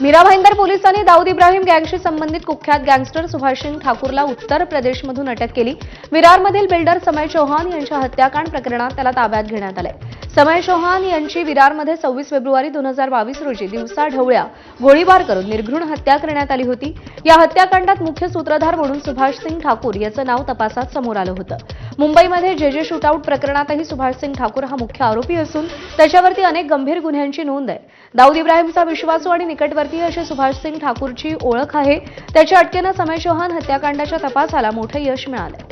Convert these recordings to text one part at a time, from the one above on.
मीरा भाईंदर पोलिसांनी दाऊद इब्राहिम गँगशी संबंधित कुख्यात गँगस्टर सुभाष सिंग ठाकूरला उत्तर प्रदेशमधून अटक केली। विरारमधील बिल्डर समय चौहान यांच्या हत्याकांड प्रकरणात त्याला ताब्यात घेण्यात आले। समय चौहान यांची विरारमध्ये 26 फेब्रुवारी 2022 रोजी दिवसा ढवळ्या गोळीबार करून निर्घृण हत्या करण्यात आली होती। या हत्याकांडात मुख्य सूत्रधार म्हणून सुभाष सिंग ठाकूर याचं नाव तपासात समोर आलं होतं। मुंबईमध्ये जे शूटआउट प्रकरणातही सुभाष सिंग ठाकूर हा मुख्य आरोपी असून त्याच्यावरती अनेक गंभीर गुन्ह्यांची नोंद आहे। दाऊद इब्राहिमचा विश्वासू आणि निकटवर्तीय अशी सुभाष सिंग ठाकूरची ओळख आहे। त्याच्या अटकेनं समय चौहान हत्याकांडाच्या तपासाला मोठं यश मिळालंय।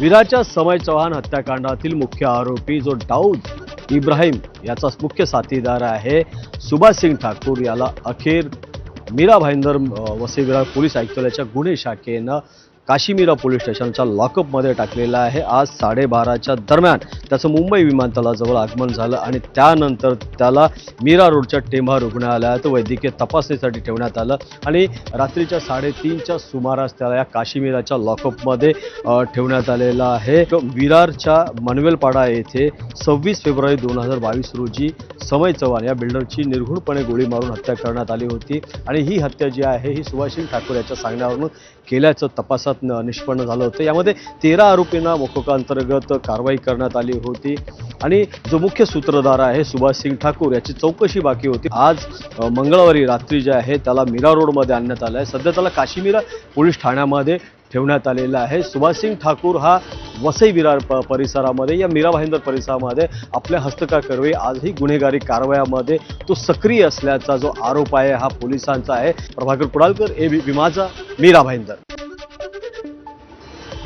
विरारच्या समय चौहान हत्याकांडातील मुख्य आरोपी जो दाऊद इब्राहिम याचा मुख्य साथीदार आहे सुभाष सिंग ठाकूर याला अखेर मीरा भाईंदर वसई विरार पोलीस आयुक्तालयाच्या गुन्हे शाखेनं काशीमीरा पोलीस स्टेशनच्या लॉकअपमध्ये टाकलेला आहे। आज 12:30च्या दरम्यान त्याचं मुंबई विमानतळाजवळ आगमन झालं आणि त्यानंतर त्याला मीरा रोडच्या टेंभा रुग्णालयात वैद्यकीय तपासणीसाठी ठेवण्यात आलं आणि रात्रीच्या 3:30च्या सुमारास त्याला या काशीमीराच्या लॉकअपमध्ये ठेवण्यात आलेला आहे। विरारच्या मनवेलपाडा येथे 26 फेब्रुवारी 2022 रोजी समय चव्हाण या बिल्डरची निर्घृणपणे गोळी मारून हत्या करण्यात आली होती आणि ही हत्या जी आहे ही सुभाष सिंग ठाकूर याच्या सांगण्यावरून केल्याचं तपासात निष्पन्न झालं होतं। यामध्ये 13 आरोपींना मोकोका अंतर्गत कारवाई करण्यात आली होती आणि जो मुख्य सूत्रधार आहे सुभाष सिंग ठाकूर याची चौकशी बाकी होती। आज मंगळवारी रात्री जे आहे त्याला मीरा रोडमध्ये आणण्यात आलं आहे। सध्या त्याला काशीमीरा पोलीस ठाण्यामध्ये ठेवण्यात आलेला आहे। सुभाष सिंग ठाकूर हा वसई विरार परिसरामध्ये या मीरा भाईंदर परिसरामध्ये आपल्या हस्तकाकर्वे आजही गुन्हेगारी कारवायामध्ये तो सक्रिय असल्याचा जो आरोप आहे हा पोलिसांचा आहे। प्रभाकर कुडालकर, एबीपी माझा, मीरा भाईंदर।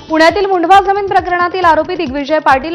पुण्यातील मुंढवा जमीन प्रकरणातील आरोपी दिग्विजय पाटील